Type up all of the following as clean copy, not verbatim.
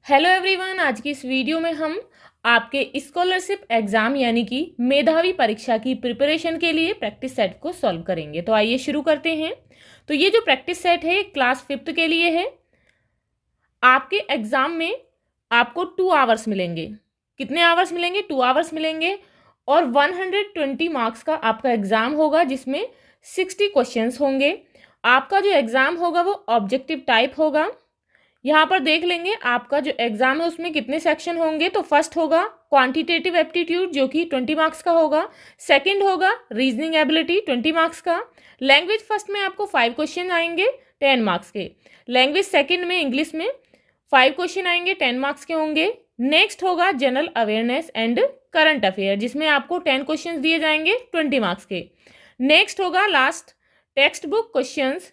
Hello everyone, आज की इस वीडियो में हम आपके स्कॉलरशिप एग्जाम यानी कि मेधावी परीक्षा की प्रिपरेशन के लिए प्रैक्टिस सेट को सॉल्व करेंगे। तो आइए शुरू करते हैं। तो ये जो प्रैक्टिस सेट है क्लास 5th के लिए है। आपके एग्जाम में आपको 2 आवर्स मिलेंगे। कितने आवर्स मिलेंगे? 2 आवर्स मिलेंगे और 120 मार्क्स का आपका एग्जाम होगा, जिसमें 60 क्वेश्चंस होंगे। आपका जो एग्जाम होगा वो ऑब्जेक्टिव टाइप होगा। यहाँ पर देख लेंगे आपका जो एग्जाम है उसमें कितने सेक्शन होंगे। तो फर्स्ट होगा क्वांटिटेटिव एप्टीट्यूड जो कि 20 मार्क्स का होगा। सेकंड होगा रीजनिंग एबिलिटी 20 मार्क्स का। लैंग्वेज फर्स्ट में आपको 5 क्वेश्चन आएंगे 10 मार्क्स के। लैंग्वेज सेकंड में इंग्लिश में 5 क्वेश्चन आएंगे 10 मार्क्स के होंगे। नेक्स्ट होगा general awareness and current affair, जिसमें आपको 10 क्वेश्चन दिए जाएंगे 20 मार्क्स के। नेक्स्ट होगा last text book questions.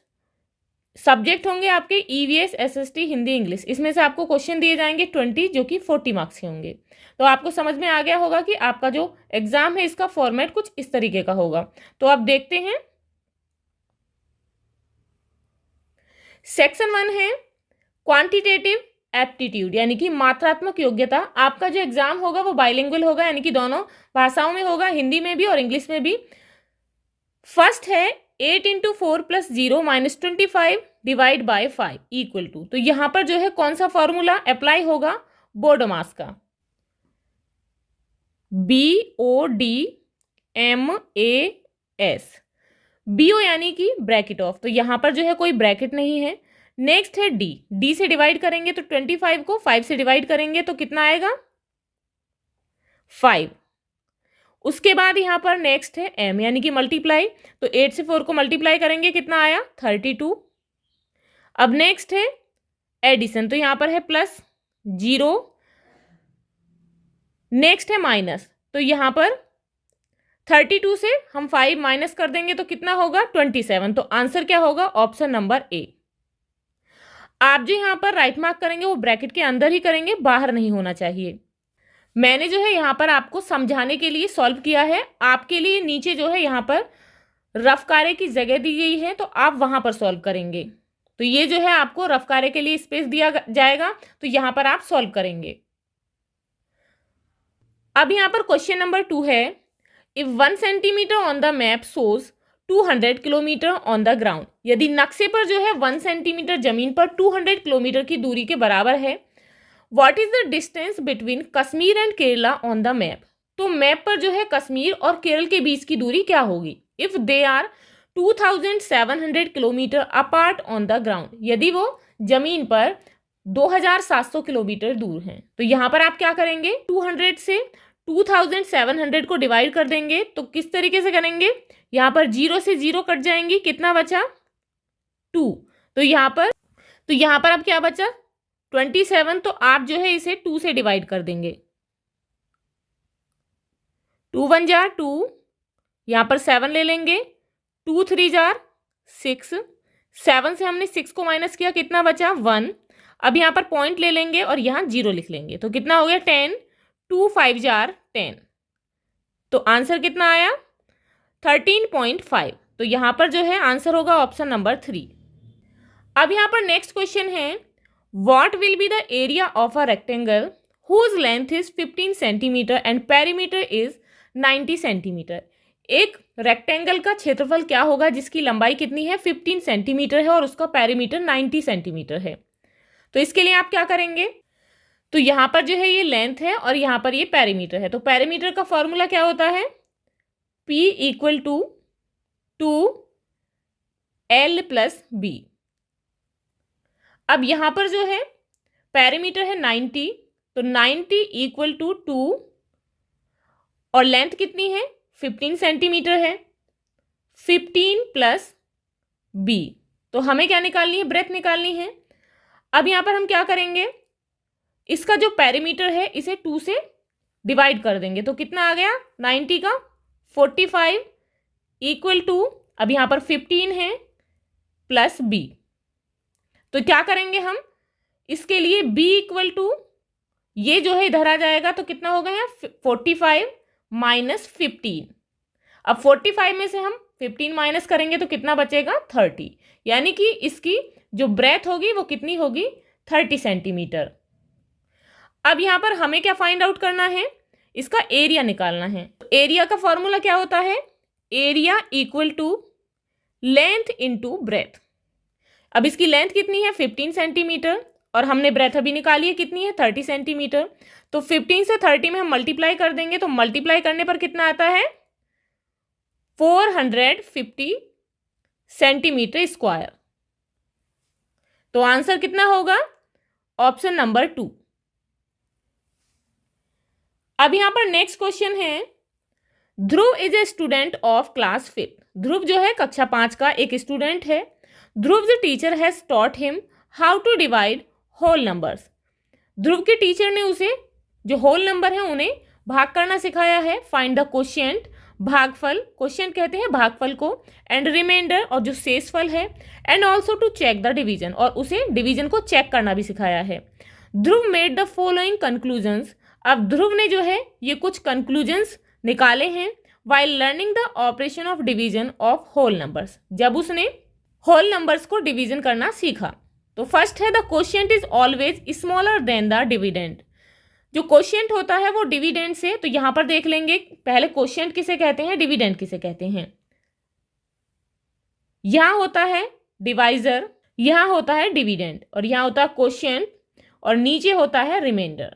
Subject होंगे आपके ईवीएस, एसएसटी, हिंदी, इंग्लिश। इसमें से आपको क्वेश्चन दिए जाएंगे 20 जो कि 40 मार्क्स के होंगे। तो आपको समझ में आ गया होगा कि आपका जो एग्जाम है इसका फॉर्मेट कुछ इस तरीके का होगा। तो अब देखते हैं। सेक्शन 1 है क्वांटिटेटिव एप्टीट्यूड यानी कि मात्रात्मक योग्यता। आपका जो एग्जाम होगा वो बाइलिंगुअल होगा, यानी कि दोनों भाषाओं में होगा, हिंदी में भी और इंग्लिश में भी। फर्स्ट है 8 × 4 + 0 - 25 डिवाइड बाय 5 इक्वल टू। तो यहां पर जो है कौन सा फॉर्मूला अप्लाई होगा? बोडोमास का, BODMAS। BO यानी कि ब्रैकेट ऑफ, तो यहां पर जो है कोई ब्रैकेट नहीं है। नेक्स्ट है D से डिवाइड करेंगे तो 25 को 5 से डिवाइड करेंगे तो कितना आएगा? 5। उसके बाद यहां पर नेक्स्ट है M यानी कि मल्टीप्लाई। तो 8 से 4 को मल्टीप्लाई करेंगे, कितना आया? 32। अब नेक्स्ट है एडिशन, तो यहां पर है +0। नेक्स्ट है माइनस, तो यहां पर 32 से हम 5 माइनस कर देंगे तो कितना होगा? 27। तो आंसर क्या होगा? Option number A। आप जो यहां पर राइट मार्क करेंगे वो ब्रैकेट के अंदर ही करेंगे, बाहर नहीं होना चाहिए। मैंने जो है यहाँ पर आपको समझाने के लिए सॉल्व किया है। आपके लिए नीचे जो है यहाँ पर रफ कार्य की जगह दी गई है, तो आप वहां पर सॉल्व करेंगे। तो ये जो है आपको रफ कार्य के लिए स्पेस दिया जाएगा, तो यहां पर आप सॉल्व करेंगे। अब यहां पर क्वेश्चन नंबर 2 है, if 1 centimetre on the map shows 200 kilometre on the ground. यदि नक्शे पर जो है 1 सेंटीमीटर जमीन पर 200 किलोमीटर की दूरी के बराबर है, what is the distance between Kashmir and Kerala on the map. तो मैप पर जो है कश्मीर और केरल के बीच की दूरी क्या होगी? If they are 2700 kilometre apart on the ground, यदि वो जमीन पर 2700 किलोमीटर दूर हैं। तो यहां पर आप क्या करेंगे? 200 से 2700 को डिवाइड कर देंगे। तो किस तरीके से करेंगे? यहां पर 0 से 0 कट जाएंगी, कितना बचा? 2। तो यहां पर अब क्या बचा? 27। तो आप जो है इसे 2 से डिवाइड कर देंगे। 2 1 जार 2, यहां पर 7 ले लेंगे। 2 3 जार 6। 7 से हमने 6 को माइनस किया, कितना बचा? 1। अब यहां पर पॉइंट ले लेंगे और यहां 0 लिख लेंगे, तो कितना हो गया? 10। 2 5 जार 10। तो आंसर कितना आया? 13.5। तो यहां पर जो है आंसर होगा ऑप्शन नंबर 3। अब यहां पर नेक्स्ट क्वेश्चन है, What will be the area of a rectangle whose length is 15 centimeter and perimeter is 90 centimeter? एक रेक्टेंगल का क्षेत्रफल क्या होगा जिसकी लंबाई कितनी है? 15 सेंटीमीटर है और उसका पेरीमीटर 90 सेंटीमीटर है। तो इसके लिए आप क्या करेंगे? तो यहां पर जो है ये लेंथ है और यहां पर ये पेरीमीटर है। तो पेरीमीटर का फॉर्मूला क्या होता है? P = 2L + B। अब यहां पर जो है पेरीमीटर है 90, तो 90 = 2 और लेंथ कितनी है? 15 सेंटीमीटर है। 15 + B, तो हमें क्या निकालनी है? ब्रेथ निकालनी है। अब यहां पर हम क्या करेंगे? इसका जो पेरीमीटर है इसे 2 से डिवाइड कर देंगे, तो कितना आ गया? 90 का 45 = अब यहां पर 15 है + B। तो क्या करेंगे हम? इसके लिए B = ये जो है इधर आ जाएगा, तो कितना होगा यहाँ? 45 - 15। अब 45 में से हम 15 माइनस करेंगे तो कितना बचेगा? 30। यानी कि इसकी जो ब्रेथ होगी वो कितनी होगी? 30 सेंटीमीटर। अब यहाँ पर हमें क्या फाइंड आउट करना है, इसका एरिया निकालना है। एरिया का फॉर्मूला क्या होता है, area equal to length into breadth. अब इसकी लेंथ कितनी है 15 सेंटीमीटर और हमने ब्रेथ अभी निकाली है कितनी है 30 सेंटीमीटर। तो 15 से 30 में हम मल्टीप्लाई कर देंगे, तो मल्टीप्लाई करने पर कितना आता है 450 सेंटीमीटर स्क्वायर। तो आंसर कितना होगा, ऑप्शन नंबर 2। अब यहां पर नेक्स्ट क्वेश्चन है, Dhruv is a student of class 5। Dhruv जो है कक्षा 5 का एक स्टूडेंट है। Dhruv the teacher has taught him how to divide whole numbers. Dhruv के टीचर ने उसे जो होल नंबर है उन्हें भाग करना सिखाया है। फाइंड द क्वोशिएंट, भागफल, क्वोशिएंट कहते हैं भागफल को, एंड रिमाइंडर और जो शेषफल है, and also to check the division, और उसे डिवीजन को चेक करना भी सिखाया है। Dhruv made the following conclusions. अब ध्रुव ने जो है ये कुछ कंक्लूजन्स निकाले हैं while learning the operation of division of whole numbers, जब उसने होल नंबर्स को डिवीजन करना सीखा। तो फर्स्ट है the quotient is always smaller than the dividend. जो क्वोशिएंट होता है वो डिविडेंड से, तो यहां पर देख लेंगे पहले क्वोशिएंट किसे कहते हैं, डिविडेंड किसे कहते हैं। यहां होता है डिवाइजर, यहां होता है डिविडेंड, और यहां होता है क्वोशिएंट, और नीचे होता है रिमाइंडर।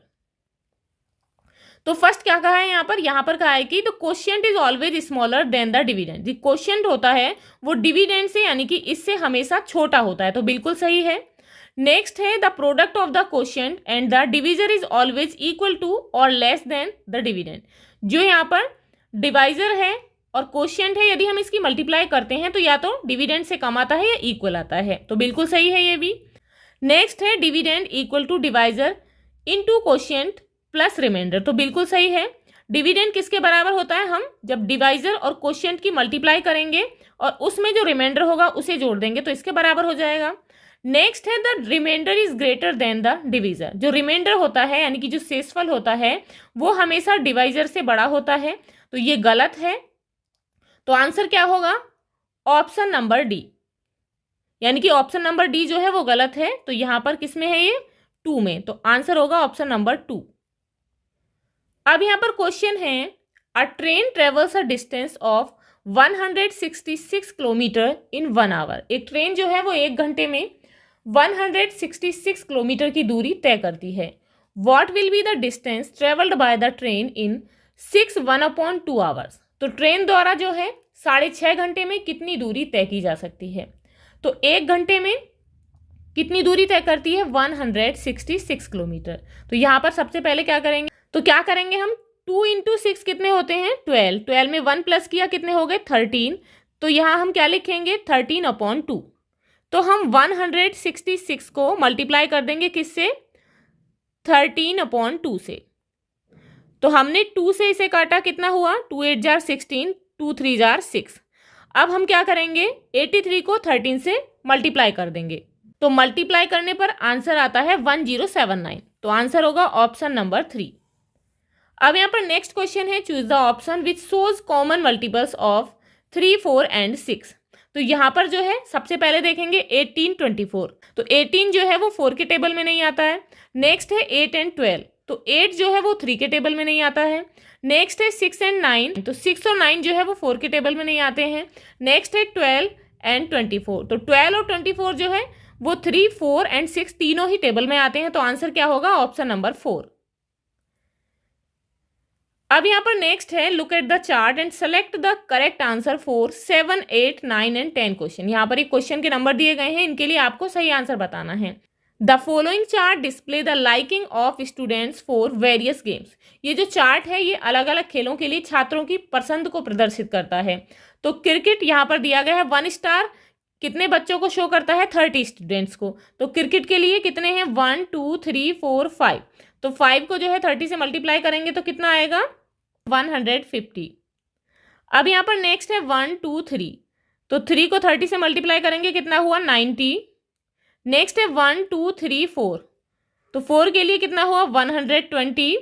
तो फर्स्ट क्या कहा है यहां पर कहा है कि the quotient is always smaller than the dividend. जो क्वोशिएंट होता है वो डिविडेंड से यानी कि इससे हमेशा छोटा होता है, तो बिल्कुल सही है। नेक्स्ट है the product of the quotient and the divisor is always equal to or less than the dividend. जो यहाँ पर डिवाइजर है और क्वोशिएंट है, यदि हम इसकी मल्टीप्लाई करते हैं तो या तो डिविडेंड से कम आता है या इक्वल आता है, तो बिल्कुल सही है ये भी। नेक्स्ट है dividend equal to divisor into quotient plus reminder, तो बिल्कुल सही है। डिविडेंड किसके बराबर होता है, हम जब डिवाइजर और क्वोशिएंट की मल्टीप्लाई करेंगे और उसमें जो रिमाइंडर होगा उसे जोड़ देंगे तो इसके बराबर हो जाएगा। नेक्स्ट है the reminder is greater than the divisor. जो रिमाइंडर होता है यानी कि जो शेषफल होता है वो हमेशा डिवाइजर से बड़ा होता है, तो ये गलत है। तो आंसर क्या होगा, ऑप्शन नंबर डी, यानी कि ऑप्शन नंबर डी जो है वो गलत है। तो यहां पर किसमें है ये 2 में, तो आंसर होगा ऑप्शन नंबर 2। अब यहां पर क्वेश्चन है, a train travels a distance of 166 kilometre in 1 hour. एक ट्रेन जो है वो 1 घंटे में 166 किलोमीटर की दूरी तय करती है। What will be the distance travelled by the train in 1/2 hours. तो ट्रेन द्वारा जो है 6.5 घंटे में कितनी दूरी तय की जा सकती है। तो 1 घंटे में कितनी दूरी तय करती है 166 किलोमीटर। तो यहां पर सबसे पहले क्या करेंगे, तो क्या करेंगे हम 2 × 6 कितने होते हैं 12, 12 में 1 प्लस किया कितने हो गए 13। तो यहां हम क्या लिखेंगे 13/2। तो हम 166 को मल्टीप्लाई कर देंगे किससे 13/2 से। तो हमने 2 से इसे काटा कितना हुआ 2 8 जार 16, 2 3 जार 6। अब हम क्या करेंगे 83 को 13 से मल्टीप्लाई कर देंगे, तो मल्टीप्लाई करने पर आंसर आता है 1079। तो आंसर होगा ऑप्शन नंबर 3। अब यहाँ पर नेक्स्ट क्वेश्चन है, choose the option which shows common multiples of 3, 4 and 6। तो यहाँ पर जो है सबसे पहले देखेंगे 18, 24। तो 18 जो है वो 4 के टेबल में नहीं आता है। नेक्स्ट है 8 एंड 12, तो 8 जो है वो 3 के टेबल में नहीं आता है। नेक्स्ट है 6 एंड 9, तो 6 और 9 जो है वो 4 के टेबल में नहीं आते हैं। नेक्स्ट है 12 एंड 24, तो 12 और 24 जो है वो 3, 4 एंड 6 तीनों ही टेबल में आते हैं। तो आंसर क्या होगा ऑप्शन नंबर 4। अब यहाँ पर नेक्स्ट है, look at the chart and select the correct answer for 7, 8, 9 and 10 question. यहाँ पर एक क्वेश्चन के नंबर दिए गए हैं, इनके लिए आपको सही आंसर बताना है। The following chart display the liking of students for various games. ये जो चार्ट है ये अलग अलग खेलों के लिए छात्रों की पसंद को प्रदर्शित करता है। तो क्रिकेट यहाँ पर दिया गया है 1 स्टार, कितने बच्चों को शो करता है 30 स्टूडेंट्स को। तो क्रिकेट के लिए कितने हैं 1, 2, 3, 4, 5। तो 5 को जो है 30 से मल्टीप्लाई करेंगे तो कितना आएगा 150। अब यहाँ पर नेक्स्ट है 1, 2, 3, तो 3 को 30 से मल्टीप्लाई करेंगे कितना हुआ 90। नेक्स्ट है 1, 2, 3, 4, तो 4 के लिए कितना हुआ 120।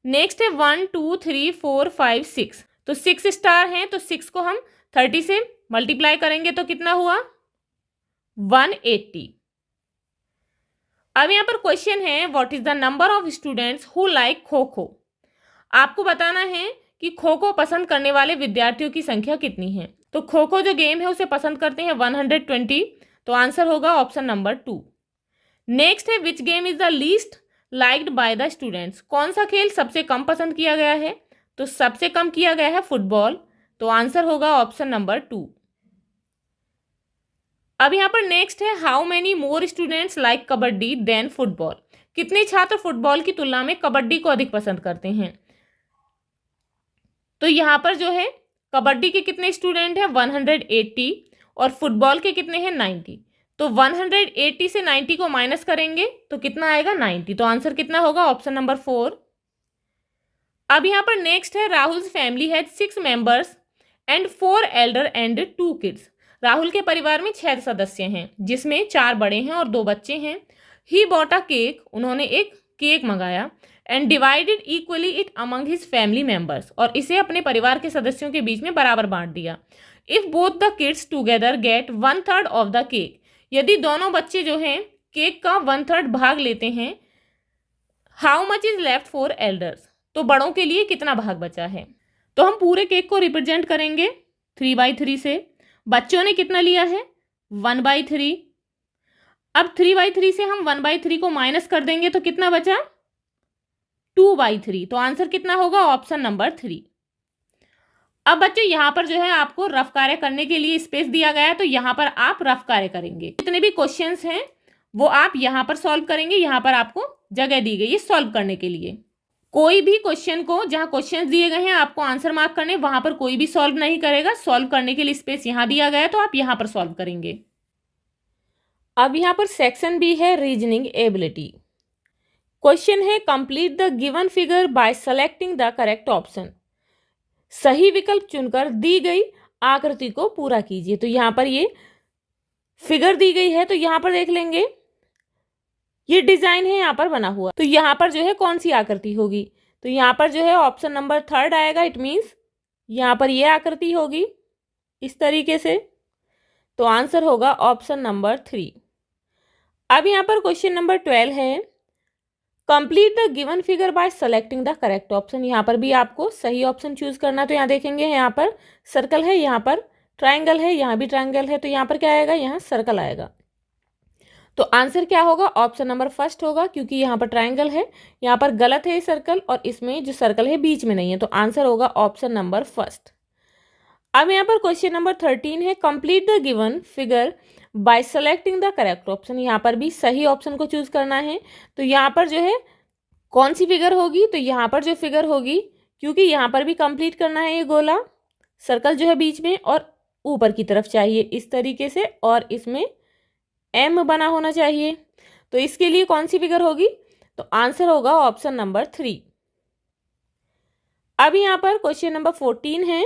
नेक्स्ट है 1, 2, 3, 4, 5, 6, तो 6 स्टार हैं, तो 6 को हम 30 से मल्टीप्लाई करेंगे तो कितना हुआ 180। अब यहाँ पर क्वेश्चन है, what is the number of students who like kho kho. आपको बताना है कि खो खो पसंद करने वाले विद्यार्थियों की संख्या कितनी है। तो खो खो जो गेम है उसे पसंद करते हैं 120, तो आंसर होगा ऑप्शन नंबर 2। नेक्स्ट है, which game is the least liked by the students. कौन सा खेल सबसे कम पसंद किया गया है। तो सबसे कम किया गया है फुटबॉल, तो आंसर होगा ऑप्शन नंबर 2। अब यहाँ पर नेक्स्ट है, how many more students like kabaddi than football. कितने छात्र फुटबॉल की तुलना में कबड्डी को अधिक पसंद करते हैं। तो यहाँ पर जो है कबड्डी के कितने स्टूडेंट हैं 180 और फुटबॉल के कितने हैं 90। तो 180 से 90 को माइनस करेंगे तो कितना आएगा 90। तो आंसर कितना होगा ऑप्शन नंबर 4। अब यहाँ पर नेक्स्ट है, Rahul family has 6 members and 4 Elder and 2 kids. Rahul के परिवार में 6 सदस्य हैं जिसमें 4 बड़े हैं और 2 बच्चे हैं। ही बॉट अ केक, उन्होंने एक केक मंगाया, and divided equally it among his family members, और इसे अपने परिवार के सदस्यों के बीच में बराबर बांट दिया। If both the kids together get 1/3 of the cake, यदि दोनों बच्चे जो हैं केक का 1/3 भाग लेते हैं, how much is left for elders, तो बड़ों के लिए कितना भाग बचा है। तो हम पूरे केक को रिप्रेजेंट करेंगे 3/3 से। बच्चों ने कितना लिया है 1/3। अब 3/3 से हम 1/3 को माइनस कर देंगे तो कितना बचा 2/3। तो आंसर कितना होगा ऑप्शन नंबर 3। अब बच्चों यहाँ पर जो है आपको रफ कार्य करने के लिए स्पेस दिया गया है, तो यहाँ पर आप रफ कार्य करेंगे। जितने भी क्वेश्चंस हैं वो आप यहाँ पर सॉल्व करेंगे। यहाँ पर आपको जगह दी गई है सॉल्व करने के लिए। कोई भी क्वेश्चन को, जहां क्वेश्चंस दिए गए हैं आपको आंसर मार्क करने, वहां पर कोई भी सॉल्व नहीं करेगा। सॉल्व करने के लिए स्पेस यहां दिया गया है तो आप यहां पर सॉल्व करेंगे। अब यहां पर सेक्शन बी है, रीजनिंग एबिलिटी। क्वेश्चन है, complete the given figure by selecting the correct option. सही विकल्प चुनकर दी गई आकृति को पूरा कीजिए। तो यहां पर ये फिगर दी गई है, तो यहां पर देख लेंगे ये डिजाइन है यहाँ पर बना हुआ, तो यहाँ पर जो है कौन सी आकृति होगी। तो यहाँ पर जो है ऑप्शन नंबर 3 आएगा। इट मीन्स यहाँ पर ये आकृति होगी इस तरीके से, तो आंसर होगा ऑप्शन नंबर 3। अब यहाँ पर क्वेश्चन नंबर 12 है, complete the given figure by selecting the correct option. यहाँ पर भी आपको सही ऑप्शन चूज करना। तो यहाँ देखेंगे यहाँ पर सर्कल है, यहाँ पर ट्राइंगल है, यहाँ भी ट्राइंगल है, तो यहाँ पर क्या आएगा, यहाँ सर्कल आएगा। तो आंसर क्या होगा ऑप्शन नंबर 1 होगा, क्योंकि यहाँ पर ट्राइंगल है, यहाँ पर गलत है सर्कल, और इसमें जो सर्कल है बीच में नहीं है। तो आंसर होगा ऑप्शन नंबर 1। अब यहाँ पर क्वेश्चन नंबर 13 है, complete the given figure by selecting the correct option. यहाँ पर भी सही ऑप्शन को चूज करना है। तो यहाँ पर जो है कौन सी फिगर होगी, तो यहाँ पर जो फिगर होगी, क्योंकि यहाँ पर भी कंप्लीट करना है ये गोला, सर्कल जो है बीच में और ऊपर की तरफ चाहिए इस तरीके से, और इसमें एम बना होना चाहिए। तो इसके लिए कौन सी फिगर होगी, तो आंसर होगा ऑप्शन नंबर 3। अब यहां पर क्वेश्चन नंबर 14 है,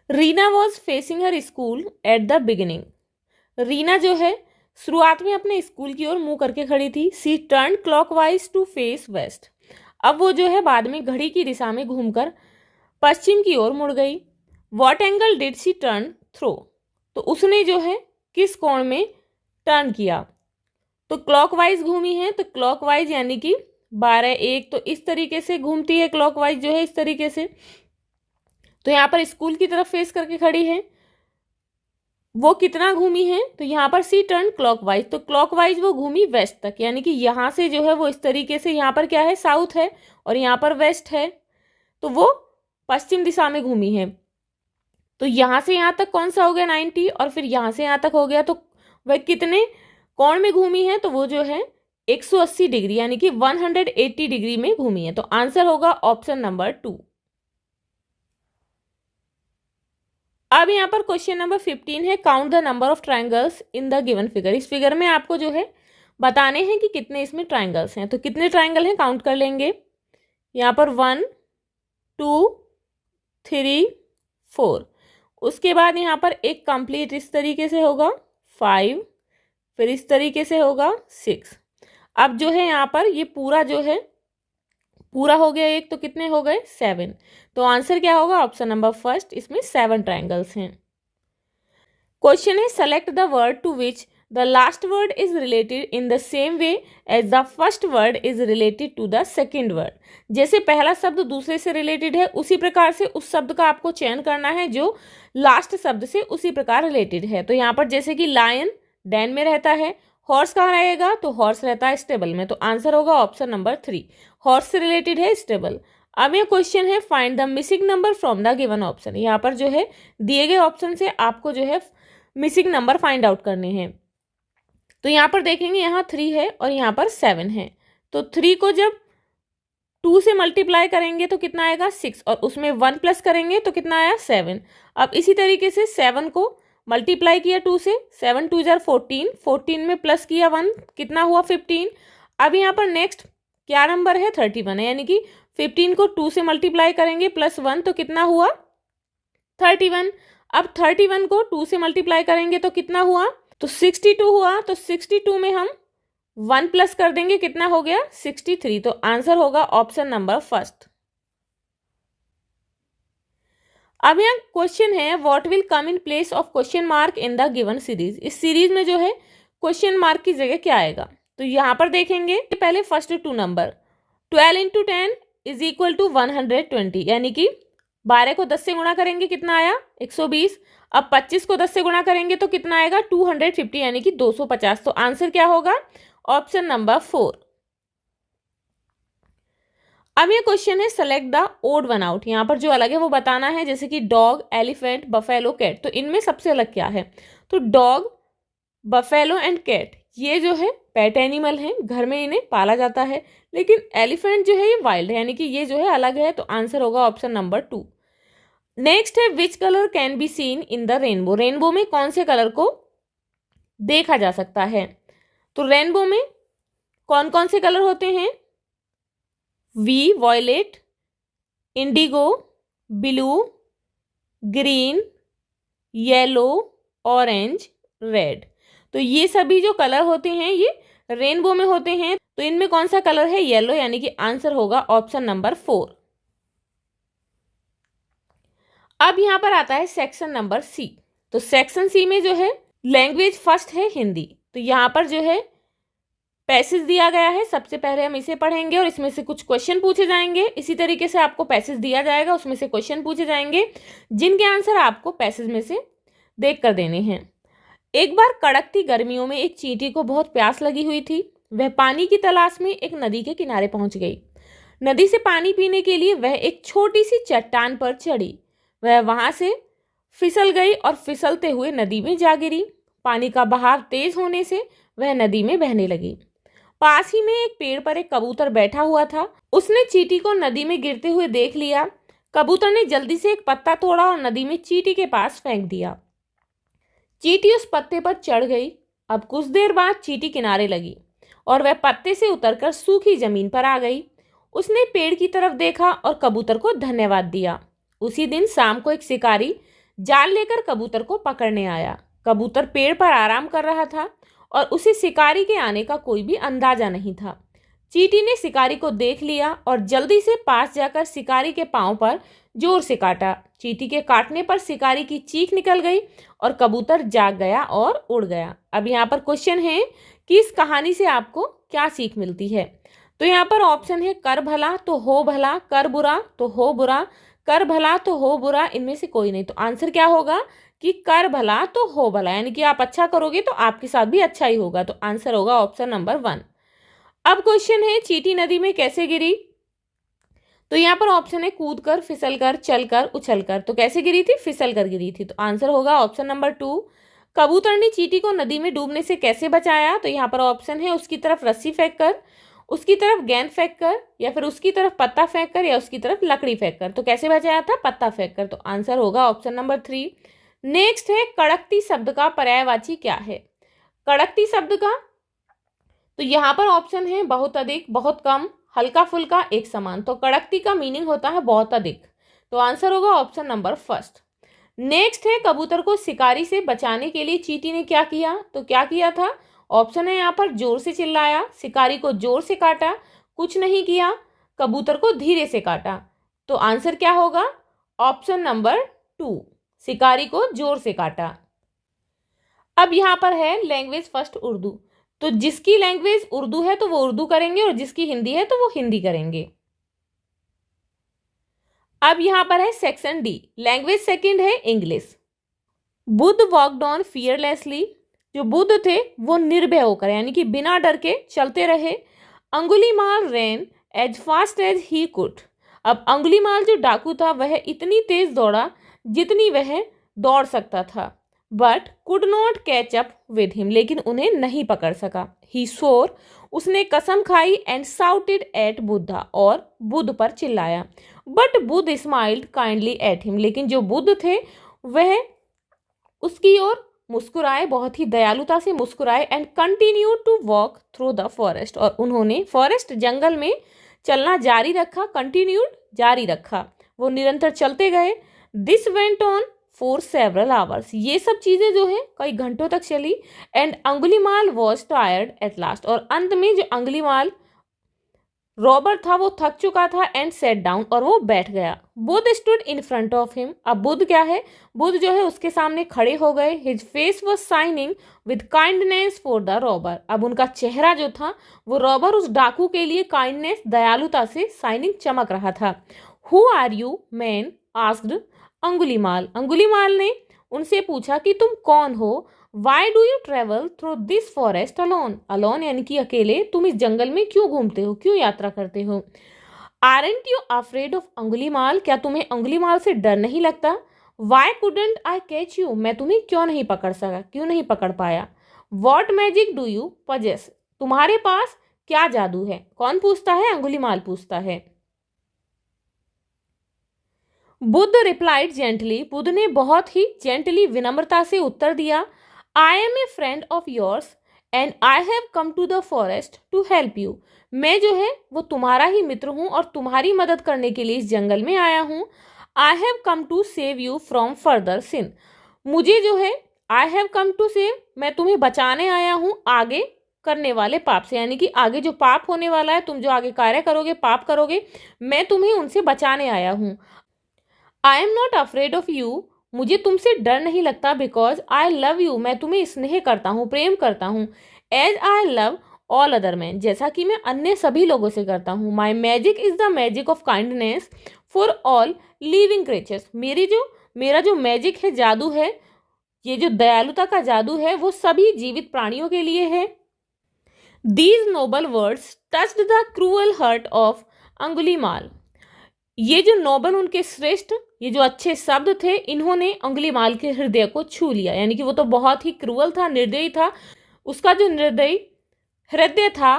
Reena was facing her school at the beginning. Reena जो है शुरुआत में अपने स्कूल की ओर मुंह करके खड़ी थी। She turn clockwise to face west. अब वो जो है बाद में घड़ी की दिशा में घूमकर पश्चिम की ओर मुड़ गई। What angle did she turn through. तो उसने जो है किस कोण में टर्न किया। तो क्लॉकवाइज घूमी है, तो क्लॉकवाइज यानी कि 12-1, तो इस तरीके से घूमती है क्लॉकवाइज जो है इस तरीके से। तो यहाँ पर स्कूल की तरफ फेस करके खड़ी है। वो कितना घूमी है, तो यहाँ पर सी टर्न क्लॉकवाइज, तो क्लॉकवाइज वो घूमी वेस्ट तक, यानी कि यहाँ से जो है वो इस तरीके से, यहाँ पर क्या है साउथ है और यहाँ पर वेस्ट है, तो वो पश्चिम दिशा में घूमी है। तो यहाँ से यहाँ तक कौन सा हो गया 90, और फिर यहाँ से यहाँ तक हो गया, तो वह कितने कोण में घूमी है, तो वो जो है 180 डिग्री यानी कि 180 डिग्री में घूमी है। तो आंसर होगा ऑप्शन नंबर 2। अब यहाँ पर क्वेश्चन नंबर 15 है, count the number of triangles in the given figure. इस फिगर में आपको जो है बताने हैं कि कितने इसमें ट्राइंगल्स हैं। तो कितने ट्राइंगल हैं काउंट कर लेंगे। यहाँ पर 1 2 3 4, उसके बाद यहाँ पर एक कंप्लीट इस तरीके से होगा 5, फिर इस तरीके से होगा 6। अब जो है यहाँ पर ये पूरा जो है पूरा हो गया एक, तो कितने हो गए 7। तो आंसर क्या होगा ऑप्शन नंबर 1, इसमें 7 ट्राइंगल्स हैं। क्वेश्चन है, select the word to which the last word is related in the same way as the first word is related to the second word. जैसे पहला शब्द दूसरे से रिलेटेड है, उसी प्रकार से उस शब्द का आपको चयन करना है जो लास्ट शब्द से उसी प्रकार रिलेटेड है। तो यहाँ पर जैसे कि लायन डैन में रहता है, हॉर्स कहाँ रहेगा, तो हॉर्स रहता है स्टेबल में, तो आंसर होगा ऑप्शन नंबर 3, हॉर्स से रिलेटेड है स्टेबल। अब ये क्वेश्चन है find the missing number from the given option. यहाँ पर जो है दिए गए ऑप्शन से आपको जो है मिसिंग नंबर फाइंड आउट करने हैं। तो यहाँ पर देखेंगे यहाँ 3 है और यहाँ पर 7 है, तो 3 को जब 2 से मल्टीप्लाई करेंगे तो कितना आएगा 6, और उसमें 1 प्लस करेंगे तो कितना आया 7। अब इसी तरीके से 7 को मल्टीप्लाई किया 2 से, 7 2 जार 14, 14 में प्लस किया 1, कितना हुआ 15। अब यहाँ पर नेक्स्ट क्या नंबर है 31 है, यानी कि 15 को 2 से मल्टीप्लाई करेंगे प्लस 1 तो कितना हुआ 31। अब 31 को 2 से मल्टीप्लाई करेंगे तो कितना हुआ, तो 62 हुआ। तो 62 में हम 1 प्लस कर देंगे, कितना हो गया 63। तो आंसर होगा ऑप्शन नंबर फर्स्ट। अब यहाँ क्वेश्चन है what will come in place of question mark in the given series. इस सीरीज में जो है क्वेश्चन मार्क की जगह क्या आएगा, तो यहाँ पर देखेंगे पहले first 2 number 12 into 10 is equal to 120, यानी कि 12 को 10 से गुणा करेंगे कितना आया 120। अब 25 को 10 से गुणा करेंगे तो कितना आएगा 250, यानी कि 250। तो आंसर क्या होगा ऑप्शन नंबर 4। अब ये क्वेश्चन है select the odd one out. यहाँ पर जो अलग है वो बताना है, जैसे कि डॉग, एलिफेंट, बफेलो, कैट। तो इनमें सबसे अलग क्या है, तो डॉग, बफेलो एंड कैट ये जो है पेट एनिमल है, घर में इन्हें पाला जाता है। लेकिन एलिफेंट जो है ये वाइल्ड है, यानी कि ये जो है अलग है, तो आंसर होगा ऑप्शन नंबर 2। नेक्स्ट है which colour can be seen in the rainbow. Rainbow में कौन से कलर को देखा जा सकता है, तो रेनबो में कौन कौन से कलर होते हैं, V violet, indigo, blue, green, yellow, orange, red. तो ये सभी जो कलर होते हैं ये रेनबो में होते हैं। तो इनमें कौन सा कलर है येलो, यानी कि आंसर होगा ऑप्शन नंबर 4। अब यहां पर आता है सेक्शन नंबर सी। तो सेक्शन सी में जो है लैंग्वेज फर्स्ट है हिंदी। तो यहाँ पर जो है पैसेज दिया गया है, सबसे पहले हम इसे पढ़ेंगे और इसमें से कुछ क्वेश्चन पूछे जाएंगे। इसी तरीके से आपको पैसेज दिया जाएगा, उसमें से क्वेश्चन पूछे जाएंगे जिनके आंसर आपको पैसेज में से देख कर देने हैं। एक बार कड़कती गर्मियों में एक चींटी को बहुत प्यास लगी हुई थी। वह पानी की तलाश में एक नदी के किनारे पहुंच गई। नदी से पानी पीने के लिए वह एक छोटी सी चट्टान पर चढ़ी। वह वहां से फिसल गई और फिसलते हुए नदी में जा गिरी। पानी का बहाव तेज होने से वह नदी में बहने लगी। पास ही में एक पेड़ पर एक कबूतर बैठा हुआ था। उसने चींटी को नदी में गिरते हुए देख लिया। कबूतर ने जल्दी से एक पत्ता तोड़ा और नदी में चींटी के पास फेंक दिया। चींटी उस पत्ते पर चढ़ गई। अब कुछ देर बाद चींटी किनारे लगी और वह पत्ते से उतरकर सूखी जमीन पर आ गई। उसने पेड़ की तरफ देखा और कबूतर को धन्यवाद दिया। उसी दिन शाम को एक शिकारी जाल लेकर कबूतर को पकड़ने आया। कबूतर पेड़ पर आराम कर रहा था और उसे शिकारी के आने का कोई भी अंदाजा नहीं था। चींटी ने शिकारी को देख लिया और जल्दी से पास जाकर शिकारी के पांव पर जोर से काटा। चींटी के काटने पर शिकारी की चीख निकल गई और कबूतर जाग गया और उड़ गया। अब यहाँ पर क्वेश्चन है कि इस कहानी से आपको क्या सीख मिलती है। तो यहाँ पर ऑप्शन है कर भला तो हो भला, कर बुरा तो हो बुरा, कर भला तो हो बुरा, इनमें से कोई नहीं। तो आंसर क्या होगा कि कर भला तो हो भला, यानी कि आप अच्छा करोगे तो आपके साथ भी अच्छा ही होगा। तो आंसर होगा ऑप्शन नंबर 1। अब क्वेश्चन है चींटी नदी में कैसे गिरी। तो यहाँ पर ऑप्शन है कूद कर, फिसल कर, चल कर, उछल कर। तो कैसे गिरी थी, फिसल कर गिरी थी। तो आंसर होगा ऑप्शन नंबर 2। कबूतर ने चींटी को नदी में डूबने से कैसे बचाया। तो यहाँ पर ऑप्शन है उसकी तरफ रस्सी फेंक कर, उसकी तरफ गेंद फेंक कर, या फिर उसकी तरफ पत्ता फेंक कर, या उसकी तरफ लकड़ी फेंक कर। तो कैसे बचाया था, पत्ता फेंक कर। तो आंसर होगा ऑप्शन नंबर 3। नेक्स्ट है कड़कती शब्द का पर्यायवाची क्या है। कड़कती शब्द का तो यहाँ पर ऑप्शन है बहुत अधिक, बहुत कम, हल्का फुल्का, एक समान। तो कड़कती का मीनिंग होता है बहुत अधिक। तो आंसर होगा ऑप्शन नंबर 1। नेक्स्ट है कबूतर को शिकारी से बचाने के लिए चींटी ने क्या किया। तो क्या किया था, ऑप्शन है यहाँ पर जोर से चिल्लाया, शिकारी को जोर से काटा, कुछ नहीं किया, कबूतर को धीरे से काटा। तो आंसर क्या होगा ऑप्शन नंबर 2, शिकारी को जोर से काटा। अब यहाँ पर है लैंग्वेज फर्स्ट उर्दू, तो जिसकी लैंग्वेज उर्दू है तो वो उर्दू करेंगे और जिसकी हिंदी है तो वो हिंदी करेंगे। अब यहाँ पर है सेक्शन डी, लैंग्वेज सेकंड है English. Buddha walked on fearlessly, जो बुद्ध थे वो निर्भय होकर यानी कि बिना डर के चलते रहे। Angulimal ran as fast as he could, अब अंगुलीमाल जो डाकू था वह इतनी तेज दौड़ा जितनी वह दौड़ सकता था। But could not catch up with him, लेकिन उन्हें नहीं पकड़ सका। ही स्वोर, उसने कसम खाई। एंड साउटेड एट बुद्धा, और बुद्ध पर चिल्लाया। But Buddha smiled kindly at him, लेकिन जो बुद्ध थे वह उसकी ओर मुस्कुराए, बहुत ही दयालुता से मुस्कुराए। And continue to walk through the forest, और उन्होंने फॉरेस्ट जंगल में चलना जारी रखा। कंटिन्यूड जारी रखा, वो निरंतर चलते गए। This went on for several hours, ये सब चीजें जो है कई घंटों तक चली। And Angulimal was tired at last, और अंत में जो अंगुलीमाल रॉबर था वो थक चुका था। एंड सेट डाउन, और वो बैठ गया। Buddha stood in front of him, अब बुद्ध क्या है, बुद्ध जो है उसके सामने खड़े हो गए। His face was shining with kindness for the robber, अब उनका चेहरा जो था वो रॉबर उस डाकू के लिए काइंडनेस दयालुता से शाइनिंग चमक रहा था। Who are you man asked Angulimal, Angulimal ने उनसे पूछा कि तुम कौन हो। Why do you travel through this forest alone, alone यानी कि अकेले, तुम इस जंगल में क्यों घूमते हो, क्यों यात्रा करते हो। Aren't you afraid of Angulimal, क्या तुम्हें अंगुलीमाल से डर नहीं लगता। Why couldn't I catch you, मैं तुम्हें क्यों नहीं पकड़ सका, क्यों नहीं पकड़ पाया। What magic do you possess, तुम्हारे पास क्या जादू है। कौन पूछता है, अंगुलीमाल पूछता है। बुद्ध रिप्लाइड जेंटली, बुद्ध ने बहुत ही जेंटली विनम्रता से उत्तर दिया। I am a friend of yours and I have come to the forest to help you, मैं जो है वो तुम्हारा ही मित्र हूँ और तुम्हारी मदद करने के लिए इस जंगल में आया हूँ। I have come to save you from further sin, मुझे जो है I have come to save, मैं तुम्हें बचाने आया हूँ आगे करने वाले पाप से, यानी कि आगे जो पाप होने वाला है, तुम जो आगे कार्य करोगे, पाप करोगे, मैं तुम्हें उनसे बचाने आया हूँ। I am not afraid of you, मुझे तुमसे डर नहीं लगता। बिकॉज आई लव यू, मैं तुम्हें स्नेह करता हूँ, प्रेम करता हूँ। As I love all other man, जैसा कि मैं अन्य सभी लोगों से करता हूँ। My magic is the magic of kindness for all living creatures, मेरा जो मैजिक है, जादू है, ये जो दयालुता का जादू है वो सभी जीवित प्राणियों के लिए है। These noble words touched the cruel heart of Angulimal, ये जो नोबल, उनके श्रेष्ठ, ये जो अच्छे शब्द थे, इन्होंने अंगुलीमाल के हृदय को छू लिया। यानी कि वो तो बहुत ही क्रूअल था, निर्दयी था, उसका जो निर्दयी हृदय था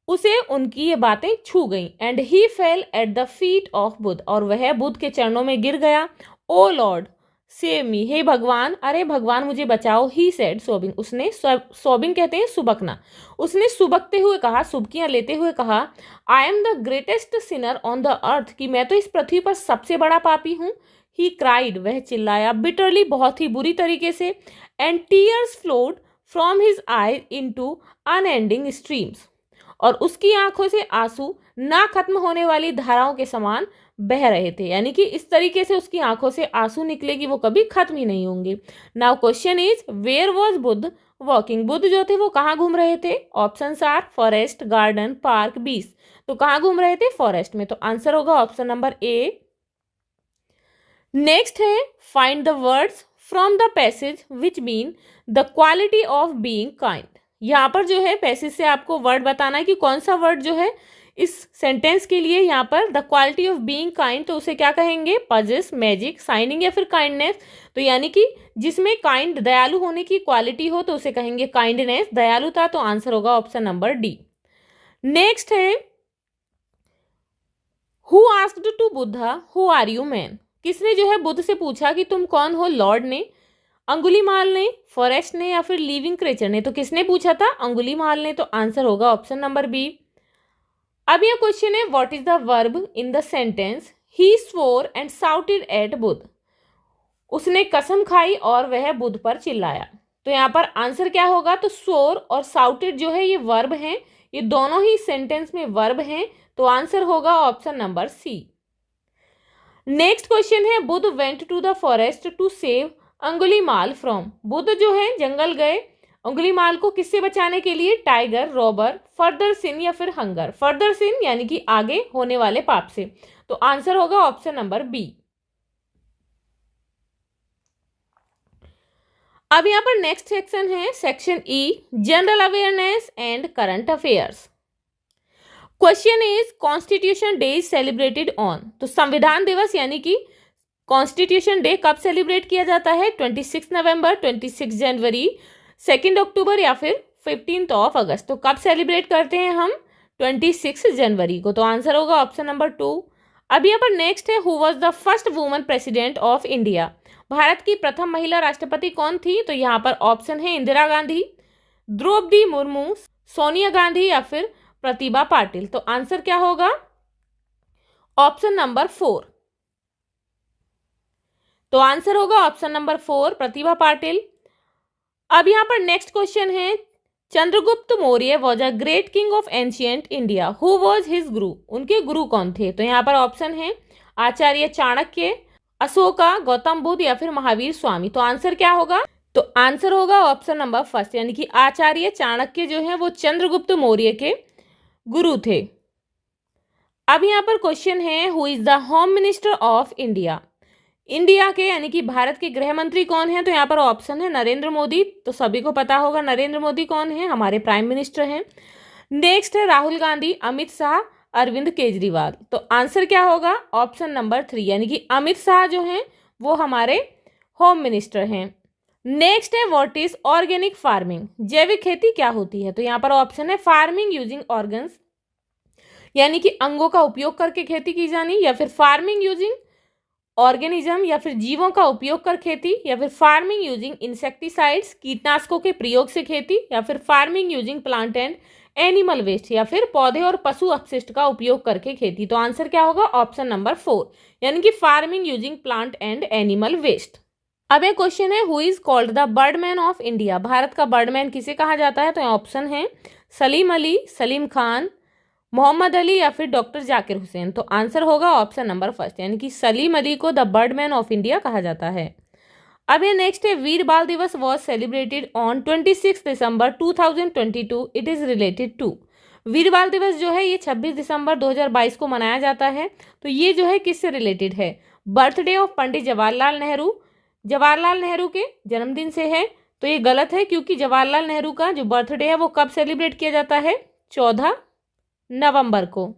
उसे उनकी ये बातें छू गईं। And he fail at the feet of Buddha, और वह बुद्ध के चरणों में गिर गया। ओ लॉर्ड सेव मी, हे भगवान, अरे भगवान मुझे बचाओ। ही सेड सोबिंग, उसने सोबिंग कहते हैं सुबकना, उसने सुबकते हुए कहा, सुबकियां लेते हुए कहा। I am the greatest Sinner on the earth, कि मैं तो इस पृथ्वी पर सबसे बड़ा पापी हूँ। ही क्राइड, वह चिल्लाया। बिटरली, बहुत ही बुरी तरीके से। And tears flowed from his eyes into unending streams, और उसकी आंखों से आंसू ना खत्म होने वाली धाराओं के समान बह रहे थे। यानी कि इस तरीके से उसकी आंखों से आंसू निकले कि वो कभी खत्म ही नहीं होंगे। Now question is, where was Buddha walking, Buddha जो थे वो कहाँ घूम रहे थे। Options are forest, garden, park, beach, तो कहाँ घूम रहे थे, फॉरेस्ट में, तो आंसर होगा ऑप्शन नंबर ए। नेक्स्ट है, find the words from the passage which mean the quality of being kind, यहाँ पर जो है पैसेज से आपको वर्ड बताना है कि कौन सा वर्ड जो है इस सेंटेंस के लिए यहाँ पर the quality of being kind, तो उसे क्या कहेंगे, पजेस, मैजिक, साइनिंग या फिर काइंडनेस। तो यानी कि जिसमें काइंड, दयालु होने की क्वालिटी हो तो उसे कहेंगे काइंडनेस, दयालुता, तो आंसर होगा ऑप्शन नंबर डी। नेक्स्ट है, who asked to Buddha who are you man, किसने जो है बुद्ध से पूछा कि तुम कौन हो, लॉर्ड ने, अंगुलीमाल ने, फॉरेस्ट ने या फिर लिविंग क्रिएचर ने, तो किसने पूछा था, अंगुलीमाल ने, तो आंसर होगा ऑप्शन नंबर बी। अब यह क्वेश्चन है, what is the verb in the sentence he swore and shouted at Buddh, उसने कसम खाई और वह बुद्ध पर चिल्लाया। तो यहाँ पर आंसर क्या होगा, तो स्वोर और साउटेड जो है ये वर्ब हैं, ये दोनों ही सेंटेंस में वर्ब हैं, तो आंसर होगा option number C. Next question is, Buddha went to the forest to save Angulimal from, Buddha जो है जंगल गए अंगुलीमाल को किससे बचाने के लिए? टाइगर, रॉबर, फर्दर सिन या फिर हंगर। फर्दर सिन यानी कि आगे होने वाले पाप से। तो आंसर होगा ऑप्शन नंबर बी। अब यहाँ पर नेक्स्ट सेक्शन है section E, general awareness and current affairs. Question is constitution day is celebrated on. तो संविधान दिवस यानी कि कॉन्स्टिट्यूशन डे कब सेलिब्रेट किया जाता है? 26 नवंबर, 26 जनवरी, 2 अक्टूबर या फिर 15 अगस्त। तो कब सेलिब्रेट करते हैं हम? 26 जनवरी को। तो आंसर होगा ऑप्शन नंबर 2। अब यहाँ पर नेक्स्ट है, who was the first woman president of India. Bharat की प्रथम महिला राष्ट्रपति कौन थी? तो यहाँ पर ऑप्शन है इंदिरा गांधी, द्रौपदी मुर्मू, सोनिया गांधी या फिर प्रतिभा पाटिल। तो आंसर क्या होगा? Option number 4। तो आंसर होगा ऑप्शन नंबर 4, प्रतिभा पाटिल। अब यहां पर नेक्स्ट क्वेश्चन है, Chandragupta Maurya was a great king of ancient India, who was his गुरु। उनके गुरु कौन थे? तो यहाँ पर ऑप्शन है आचार्य चाणक्य, अशोका, गौतम बुद्ध या फिर महावीर स्वामी। तो आंसर क्या होगा? तो आंसर होगा ऑप्शन नंबर 1 यानी कि आचार्य चाणक्य जो है वो चंद्रगुप्त मौर्य के गुरु थे। अब यहाँ पर क्वेश्चन है, who is the home minister of India. India के यानी कि भारत के गृह मंत्री कौन है? तो यहाँ पर ऑप्शन है नरेंद्र मोदी। तो सभी को पता होगा नरेंद्र मोदी कौन है, हमारे प्राइम मिनिस्टर हैं। नेक्स्ट है राहुल गांधी, अमित शाह, अरविंद केजरीवाल। तो आंसर क्या होगा? ऑप्शन नंबर 3 यानी कि अमित शाह जो हैं वो हमारे होम मिनिस्टर हैं। नेक्स्ट है, व्हाट इज ऑर्गेनिक फार्मिंग। जैविक खेती क्या होती है? तो यहाँ पर ऑप्शन है फार्मिंग यूजिंग ऑर्गन्स यानी कि अंगों का उपयोग करके खेती की जानी, या फिर फार्मिंग यूजिंग ऑर्गेनिज्म या फिर जीवों का उपयोग कर खेती, या फिर फार्मिंग यूजिंग इंसेक्टिसाइड्स कीटनाशकों के प्रयोग से खेती, या फिर farming using plant and animal waste या फिर पौधे और पशु अपशिष्ट का उपयोग करके खेती। तो आंसर क्या होगा? ऑप्शन नंबर 4 यानी कि farming using plant and animal waste. अब एक क्वेश्चन है, who is called the birdman of India. Bharat का बर्डमैन किसे कहा जाता है? तो ऑप्शन है सलीम अली, सलीम खान, मोहम्मद अली या फिर डॉक्टर जाकिर हुसैन। तो आंसर होगा ऑप्शन नंबर 1 यानी कि सलीम अली को द बर्डमैन ऑफ इंडिया कहा जाता है। अब ये नेक्स्ट है, Veer Bal Diwas was celebrated on 26 December 2022, it is related to. Veer Bal Diwas जो है ये 26 दिसंबर 2022 को मनाया जाता है। तो ये जो है किससे रिलेटेड है? बर्थडे ऑफ पंडित जवाहरलाल नेहरू, जवाहरलाल नेहरू के जन्मदिन से है। तो ये गलत है क्योंकि जवाहरलाल नेहरू का जो बर्थडे है वो कब सेलिब्रेट किया जाता है? 14 नवंबर को।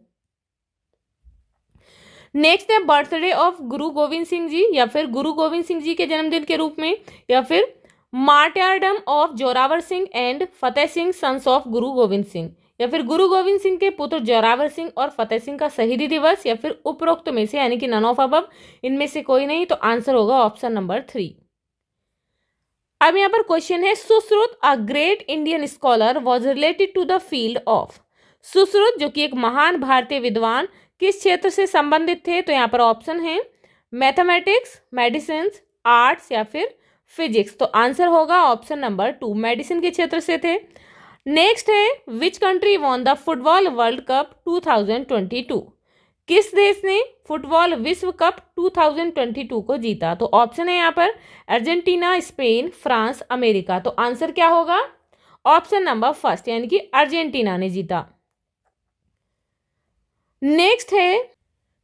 नेक्स्ट है बर्थडे ऑफ गुरु गोविंद सिंह जी, या फिर गुरु गोविंद सिंह जी के जन्मदिन के रूप में, या फिर martyrdom of Zorawar Singh and Fateh Singh sons of Guru Gobind Singh, या फिर गुरु गोविंद सिंह के पुत्र जोरावर सिंह और फतेह सिंह का शहीदी दिवस, या फिर उपरोक्त में से यानी कि नन ऑफ अबव, इनमें से कोई नहीं। तो आंसर होगा ऑप्शन नंबर 3। अब यहाँ पर क्वेश्चन है, Sushruta a great Indian scholar was related to the field of. Sushruta जो कि एक महान भारतीय विद्वान किस क्षेत्र से संबंधित थे? तो यहाँ पर ऑप्शन है मैथमेटिक्स, मेडिसिन, आर्ट्स या फिर फिजिक्स। तो आंसर होगा ऑप्शन नंबर 2, मेडिसिन के क्षेत्र से थे। नेक्स्ट है, which country won the football world cup 2022। किस देश ने फुटबॉल विश्व कप 2022 को जीता? तो ऑप्शन है यहाँ पर अर्जेंटीना, स्पेन, फ्रांस, अमेरिका। तो आंसर क्या होगा? ऑप्शन नंबर 1 यानी कि अर्जेंटीना ने जीता। नेक्स्ट है,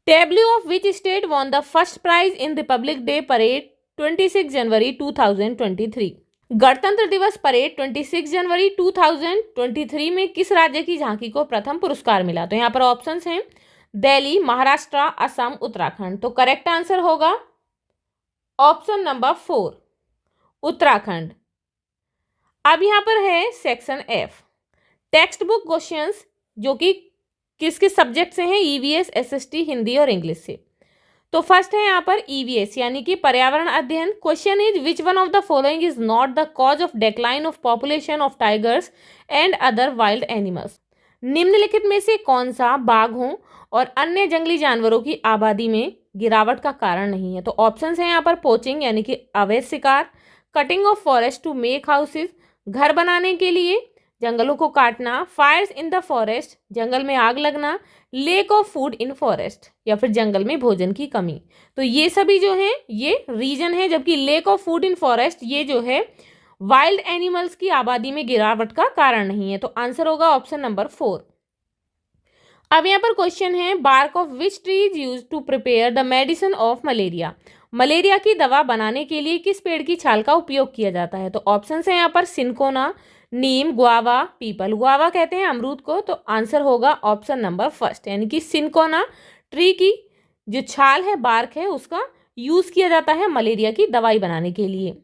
tableau of which state won the first prize in Republic Day parade 26 January 2023। गणतंत्र दिवस परेड 26 जनवरी 2023 में किस राज्य की झांकी को प्रथम पुरस्कार मिला? तो यहाँ पर ऑप्शंस हैं दिल्ली, महाराष्ट्र, असम, उत्तराखंड। तो करेक्ट आंसर होगा ऑप्शन नंबर 4, उत्तराखंड। अब यहाँ पर है section F, text book questions, जो कि किस किस सब्जेक्ट से हैं? ईवीएस, एसएसटी, हिंदी और इंग्लिश से। तो फर्स्ट है यहाँ पर ईवीएस यानी कि पर्यावरण अध्ययन। Question is, which one of the following is not the cause of decline of population of tigers and other wild animals. निम्नलिखित में से कौन सा बाघों और अन्य जंगली जानवरों की आबादी में गिरावट का कारण नहीं है? तो ऑप्शंस हैं यहाँ पर पोचिंग यानी कि अवैध शिकार, cutting of forest to make houses, घर बनाने के लिए, जंगलों को काटना, फायर्स इन द फॉरेस्ट, जंगल में आग लगना, lack of food in forest, या फिर जंगल में भोजन की कमी। तो ये सभी जो है ये रीजन है, जबकि lake of food in forest ये जो है वाइल्ड एनिमल्स की आबादी में गिरावट का कारण नहीं है। तो आंसर होगा ऑप्शन नंबर 4। अब यहाँ पर क्वेश्चन है, bark of which tree is use to prepare the medicine of malaria. Malaria की दवा बनाने के लिए किस पेड़ की छाल का उपयोग किया जाता है। तो ऑप्शन है यहाँ पर सिनकोना, नीम, गुआवा, पीपल। गुआवा कहते हैं अमरूद को, तो आंसर होगा ऑप्शन नंबर 1 यानी कि सिनकोना ट्री की जो छाल है, बार्क है, उसका यूज किया जाता है मलेरिया की दवाई बनाने के लिए।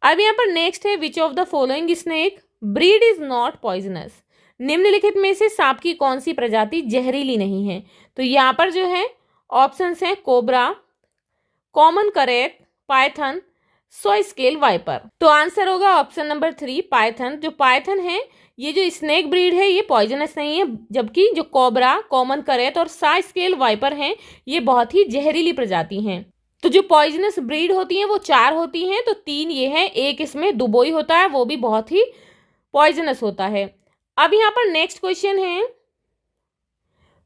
अब यहाँ पर नेक्स्ट है, which of the following snake breed is not poisonous. निम्नलिखित में से सांप की कौन सी प्रजाति जहरीली नहीं है। तो यहाँ पर जो है ऑप्शंस हैं कोबरा, कॉमन करेट, पाइथन, सो स्केल वाइपर। तो आंसर होगा ऑप्शन नंबर 3 पाइथन। जो पाइथन है ये जो स्नेक ब्रीड है ये पॉइजनस नहीं है, जबकि जो कोबरा, कॉमन करेट और सा स्केल वाइपर हैं ये बहुत ही जहरीली प्रजाति हैं। तो जो पॉइजनस ब्रीड होती हैं वो 4 होती हैं, तो 3 ये है, एक इसमें दुबोई होता है वो भी बहुत ही पॉइजनस होता है। अब यहाँ पर नेक्स्ट क्वेश्चन है,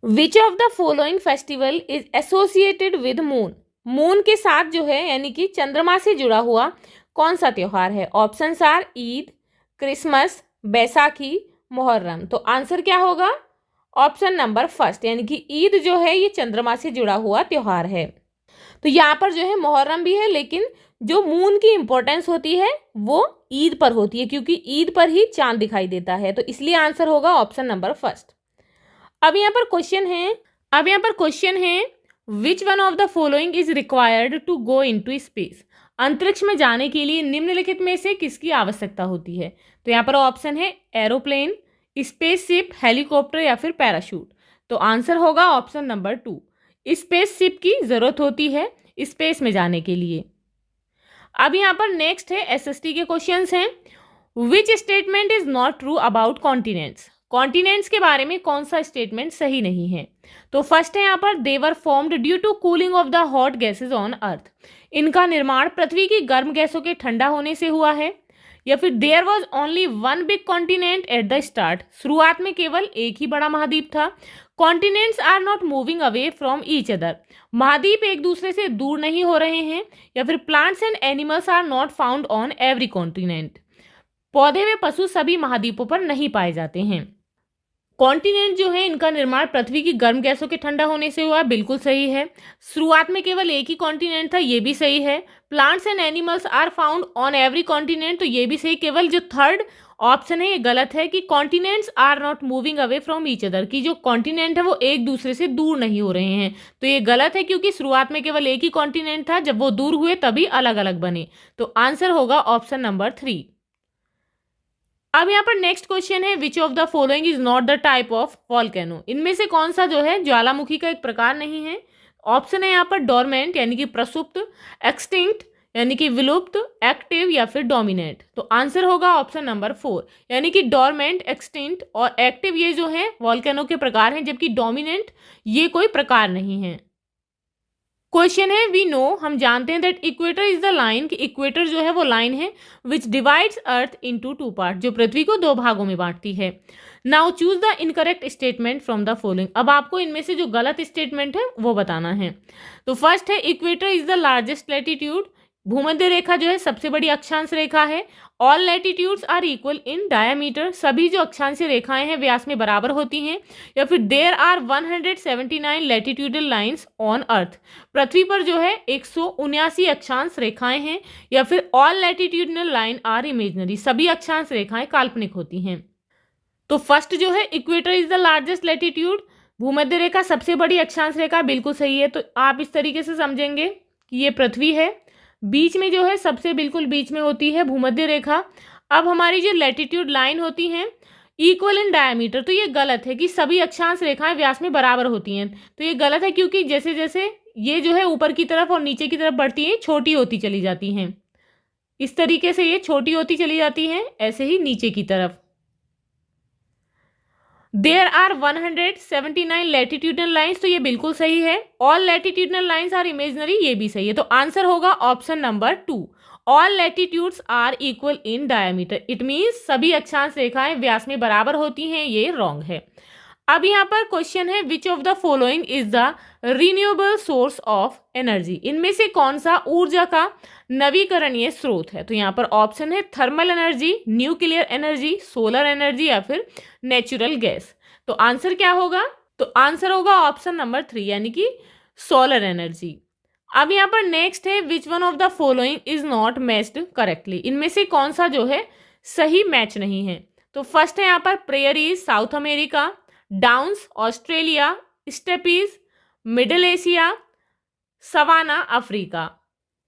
which of the following festival is associated with moon. Moon के साथ जो है यानी कि चंद्रमा से जुड़ा हुआ कौन सा त्योहार है। Options are Eid, Christmas, Baisakhi, Muharram. तो आंसर क्या होगा ऑप्शन नंबर 1 यानी कि ईद जो है ये चंद्रमा से जुड़ा हुआ त्योहार है। तो यहाँ पर जो है मुहर्रम भी है, लेकिन जो मून की इंपॉर्टेंस होती है वो ईद पर होती है, क्योंकि ईद पर ही चांद दिखाई देता है, तो इसलिए आंसर होगा ऑप्शन नंबर 1। अब यहाँ पर क्वेश्चन है which one of the following is required to go into space. अंतरिक्ष में जाने के लिए निम्नलिखित में से किसकी आवश्यकता होती है। तो यहाँ पर ऑप्शन है एरोप्लेन, स्पेसशिप, हेलीकॉप्टर या फिर पैराशूट। तो आंसर होगा ऑप्शन नंबर 2, स्पेसशिप की जरूरत होती है स्पेस में जाने के लिए। अब यहाँ पर नेक्स्ट है एसएसटी के क्वेश्चंस हैं, which statement is not true about continents. Continents के बारे में कौन सा स्टेटमेंट सही नहीं है। तो फर्स्ट है यहाँ पर, they were formed due to cooling of the hot gases on earth. इनका निर्माण पृथ्वी की गर्म गैसों के ठंडा होने से हुआ है। या फिर there was only one big continent at the start. शुरुआत में केवल एक ही बड़ा महाद्वीप था। Continents are not moving away from each other. महाद्वीप एक दूसरे से दूर नहीं हो रहे हैं। या फिर plants and animals are not found on every continent. पौधे व पशु सभी महाद्वीपों पर नहीं पाए जाते हैं। कॉन्टिनेंट जो है इनका निर्माण पृथ्वी की गर्म गैसों के ठंडा होने से हुआ, बिल्कुल सही है। शुरुआत में केवल एक ही कॉन्टिनेंट था, ये भी सही है। Plants and animals are found on every continent, तो ये भी सही। केवल जो थर्ड ऑप्शन है ये गलत है कि continents are not moving away from each other, की जो कॉन्टिनेंट है वो एक दूसरे से दूर नहीं हो रहे हैं, तो ये गलत है, क्योंकि शुरुआत में केवल एक ही कॉन्टिनेंट था, जब वो दूर हुए तभी अलग अलग बने। तो आंसर होगा ऑप्शन नंबर 3। अब यहाँ पर नेक्स्ट क्वेश्चन है, which of the following is not the type of volcano. इनमें से कौन सा जो है ज्वालामुखी का एक प्रकार नहीं है। ऑप्शन है यहाँ पर डोरमेंट यानी कि प्रसुप्त, एक्सटिंक्ट यानी कि विलुप्त, एक्टिव या फिर डोमिनेंट। तो आंसर होगा ऑप्शन नंबर 4 यानी कि डोरमेंट, एक्सटिंक्ट और एक्टिव ये जो है वॉल्केनो के प्रकार हैं, जबकि डोमिनेंट ये कोई प्रकार नहीं है। क्वेश्चन है, वी नो हम जानते हैं that equator is the line, कि इक्वेटर जो है वो लाइन है विच डिवाइड्स अर्थ इनटू 2 पार्ट, जो पृथ्वी को 2 भागों में बांटती है। Now choose the incorrect statement from the following. अब आपको इनमें से जो गलत स्टेटमेंट है वो बताना है। तो फर्स्ट है, equator is the largest latitude. भूमध्य रेखा जो है सबसे बड़ी अक्षांश रेखा है। All latitudes are equal in diameter, सभी जो अक्षांशीय रेखाएं हैं व्यास में बराबर होती हैं। या फिर there are 179 latitudinal lines on earth, पृथ्वी पर जो है 179 अक्षांश रेखाएं हैं। या फिर all latitudinal line are imaginary, सभी अक्षांश रेखाएं काल्पनिक होती हैं। तो फर्स्ट जो है, equator is the largest latitude, भूमध्य रेखा सबसे बड़ी अक्षांश रेखा, बिल्कुल सही है। तो आप इस तरीके से समझेंगे कि ये पृथ्वी है, बीच में जो है सबसे बिल्कुल बीच में होती है भूमध्य रेखा। अब हमारी जो लैटिट्यूड लाइन होती हैं इक्वल इन डायमीटर, तो ये गलत है कि सभी अक्षांश रेखाएं व्यास में बराबर होती हैं, तो ये गलत है, क्योंकि जैसे जैसे ये जो है ऊपर की तरफ और नीचे की तरफ बढ़ती हैं छोटी होती चली जाती हैं। इस तरीके से ये छोटी होती चली जाती हैं, ऐसे ही नीचे की तरफ। देयर आर 179 लैटिट्यूडनल लाइंस, तो ये बिल्कुल सही है। All latitudinal lines are imaginary, ये भी सही है। तो आंसर होगा option number 2। All latitudes are equal in diameter, it means सभी अक्षांश रेखाएं व्यास में बराबर होती हैं, ये रॉन्ग है। अब यहाँ पर क्वेश्चन है which of the following is the renewable source of energy, इनमें से कौन सा ऊर्जा का नवीकरणीय स्रोत है। तो यहाँ पर ऑप्शन है thermal energy, nuclear energy, solar energy या फिर नेचुरल गैस। तो आंसर क्या होगा, तो आंसर होगा ऑप्शन नंबर 3 यानी कि सोलर एनर्जी। अब यहाँ पर नेक्स्ट है which one of the following is not matched correctly, इनमें से कौन सा जो है सही मैच नहीं है। तो फर्स्ट है यहाँ पर prairies South America, downs Australia, steppes Middle Asia, savanna Africa.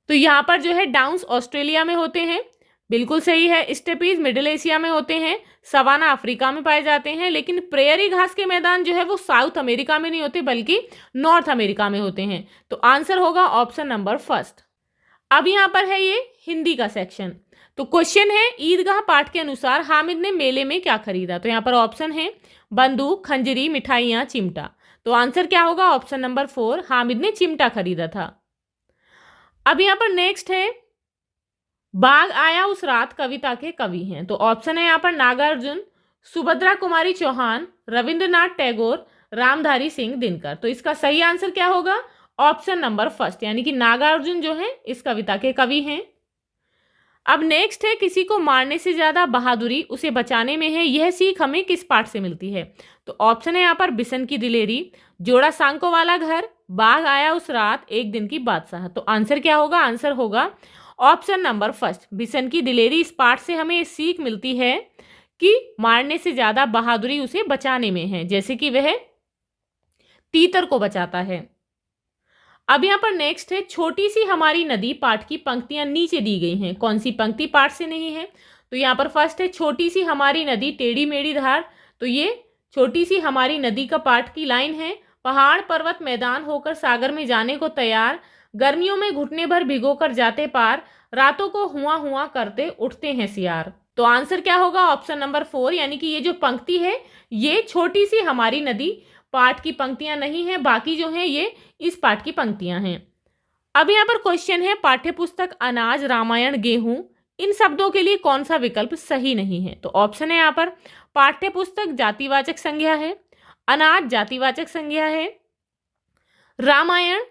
तो यहाँ पर जो है डाउन्स ऑस्ट्रेलिया में होते हैं, बिल्कुल सही है। स्टेपीज मिडिल एशिया में होते हैं, सवाना अफ्रीका में पाए जाते हैं। लेकिन प्रेयरी घास के मैदान जो है वो साउथ अमेरिका में नहीं होते बल्कि नॉर्थ अमेरिका में होते हैं। तो आंसर होगा ऑप्शन नंबर फर्स्ट। अब यहाँ पर है ये हिंदी का सेक्शन। तो क्वेश्चन है ईदगाह पाठ के अनुसार हामिद ने मेले में क्या खरीदा। तो यहाँ पर ऑप्शन है बंदूक, खंजरी, मिठाइयाँ, चिमटा। तो आंसर क्या होगा ऑप्शन नंबर 4, हामिद ने चिमटा खरीदा था। अब यहाँ पर नेक्स्ट है बाघ आया उस रात कविता के कवि हैं। तो ऑप्शन है यहाँ पर नागार्जुन, सुभद्रा कुमारी चौहान, रविंद्रनाथ टैगोर, रामधारी सिंह दिनकर। तो इसका सही आंसर क्या होगा ऑप्शन नंबर फर्स्ट यानी कि नागार्जुन जो है इस कविता के कवि हैं। अब नेक्स्ट है किसी को मारने से ज्यादा बहादुरी उसे बचाने में है, यह सीख हमें किस पाठ से मिलती है। तो ऑप्शन है यहाँ पर बिशन की दिलेरी, जोड़ा सांकों वाला घर, बाघ आया उस रात, एक दिन की बादशाह। तो आंसर क्या होगा, आंसर होगा ऑप्शन नंबर फर्स्ट बिशन की दिलेरी। इस पाठ से हमें सीख मिलती है कि मारने से ज्यादा बहादुरी उसे बचाने में है, जैसे कि वह तीतर को बचाता है। अब यहाँ पर नेक्स्ट है छोटी सी हमारी नदी पाठ की पंक्तियां नीचे दी गई हैं, कौन सी पंक्ति पाठ से नहीं है। तो यहाँ पर फर्स्ट है छोटी सी हमारी नदी टेढ़ी मेढ़ी धार। तो ये छोटी सी हमारी नदी का पाठ की लाइन है। पहाड़ पर्वत मैदान होकर सागर में जाने को तैयार, गर्मियों में घुटने भर भिगोकर जाते पार, रातों को हुआ हुआ करते उठते हैं सियार। तो आंसर क्या होगा ऑप्शन नंबर 4 यानी कि ये जो पंक्ति है ये छोटी सी हमारी नदी पाठ की पंक्तियां नहीं है, बाकी जो है ये इस पाठ की पंक्तियां हैं। अब यहाँ पर क्वेश्चन है पाठ्यपुस्तक अनाज, रामायण, गेहूं, इन शब्दों के लिए कौन सा विकल्प सही नहीं है। तो ऑप्शन है यहाँ पर पाठ्यपुस्तक जातिवाचक संज्ञा है, अनाज जातिवाचक संज्ञा है, रामायण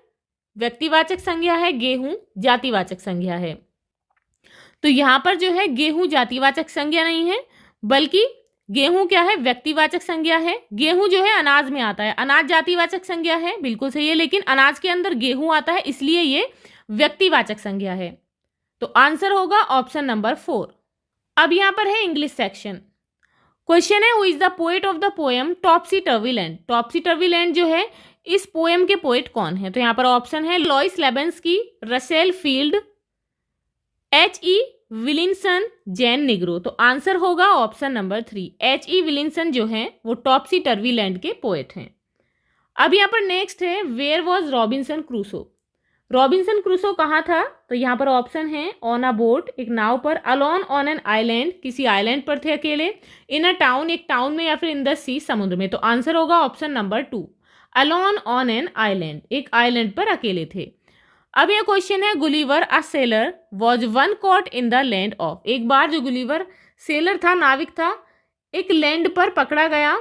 व्यक्तिवाचक संज्ञा है, गेहूं जातिवाचक संज्ञा है। तो यहाँ पर जो है गेहूं जातिवाचक संज्ञा नहीं है बल्कि गेहूं क्या है व्यक्तिवाचक संज्ञा है। गेहूं जो है अनाज में आता है, अनाज जातिवाचक संज्ञा है, बिल्कुल सही है, लेकिन अनाज के अंदर गेहूं आता है इसलिए ये व्यक्तिवाचक संज्ञा है। तो आंसर होगा ऑप्शन नंबर 4। अब यहाँ पर है इंग्लिश सेक्शन। क्वेश्चन है who is the poet of the poem Topsy turvy land. Topsy turvy land जो है इस पोएम के पोएट कौन है। तो यहाँ पर ऑप्शन है Lois Lebenski, Russell Field, H.E. Wilkinson, Jane Negro. तो आंसर होगा ऑप्शन नंबर 3, H.E. विलिंसन जो है वो टॉप्सी टर्वी लैंड के पोएट हैं। अब यहाँ पर नेक्स्ट है where was Robinson Crusoe. Robinson Crusoe कहाँ था। तो यहाँ पर ऑप्शन है ऑन अ बोट, एक नाव पर, अलोन ऑन एन आइलैंड, किसी आइलैंड पर थे अकेले, इन अ टाउन, एक टाउन में, या फिर इन द सी, समुद्र में। तो आंसर होगा option number 2, alone on an island, एक आइलैंड पर अकेले थे। अब यह क्वेश्चन है Gulliver a seller was one caught in the land of. एक बार जो गुलिवर सेलर था, नाविक था, एक लैंड पर पकड़ा गया,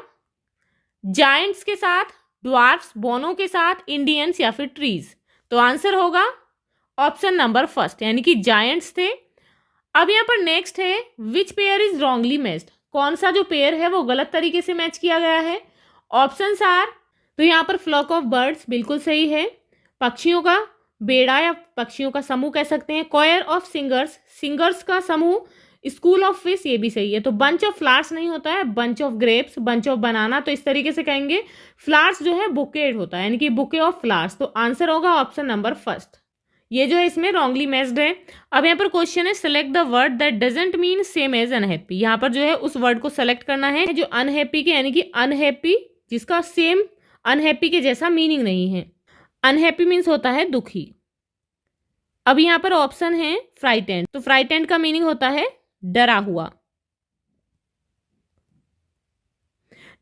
जायंट्स के साथ, ड्वार्फ्स बोनों के साथ, इंडियंस या फिर ट्रीज। तो आंसर होगा ऑप्शन नंबर फर्स्ट यानी कि जायंट्स थे। अब यहाँ पर नेक्स्ट है which pair is wrongly matched. कौन सा जो पेयर है वो गलत तरीके से मैच किया गया है। ऑप्शंस आर, तो यहाँ पर फ्लॉक ऑफ बर्ड्स बिल्कुल सही है, पक्षियों का बेड़ा या पक्षियों का समूह कह सकते हैं, कॉयर ऑफ सिंगर्स, सिंगर्स का समूह, स्कूल ऑफ फिश ये भी सही है। तो बंच ऑफ फ्लावर्स नहीं होता है, bunch of grapes, bunch of बनाना। तो इस तरीके से कहेंगे फ्लावर्स जो है बुकेड होता है यानी कि बुके ऑफ फ्लावर्स। तो आंसर होगा ऑप्शन नंबर फर्स्ट, ये जो है इसमें रॉन्गली मैच्ड है। अब यहाँ पर क्वेश्चन है select the word that doesn't mean same as unhappy. यहाँ पर जो है उस वर्ड को सेलेक्ट करना है जो अनहैप्पी के यानी कि अनहैप्पी जिसका सेम अनहैप्पी के जैसा मीनिंग नहीं है। अनहैप्पी मीन्स होता है दुखी। अब यहाँ पर ऑप्शन है फ्राइटेंड। तो फ्राइटेंड का मीनिंग होता है डरा हुआ।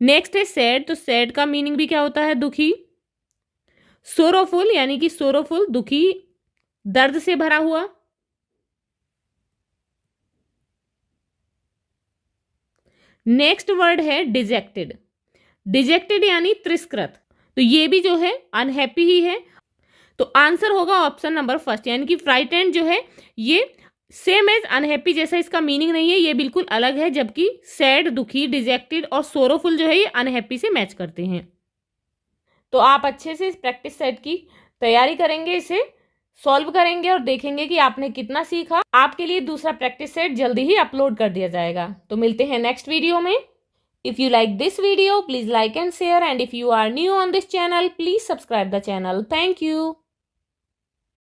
नेक्स्ट है सैड। तो सैड का मीनिंग भी क्या होता है दुखी। सोरोफुल यानी कि सोरोफुल दुखी, दर्द से भरा हुआ। नेक्स्ट वर्ड है डिजेक्टेड। डिजेक्टेड यानी तिरस्कृत, तो ये भी जो है अनहैप्पी ही है। तो आंसर होगा ऑप्शन नंबर फर्स्ट, यानी कि फ्राइटेंड जो है ये सेम एज अनहैप्पी जैसा इसका मीनिंग नहीं है, ये बिल्कुल अलग है। जबकि सैड दुखी, डिजेक्टेड और सोरोफुल जो है ये अनहैप्पी से मैच करते हैं। तो आप अच्छे से इस प्रैक्टिस सेट की तैयारी करेंगे, इसे सॉल्व करेंगे और देखेंगे कि आपने कितना सीखा। आपके लिए दूसरा प्रैक्टिस सेट जल्दी ही अपलोड कर दिया जाएगा। तो मिलते हैं नेक्स्ट वीडियो में। If you like this video, please like and share, and if you are new on this channel, please subscribe the channel. Thank you.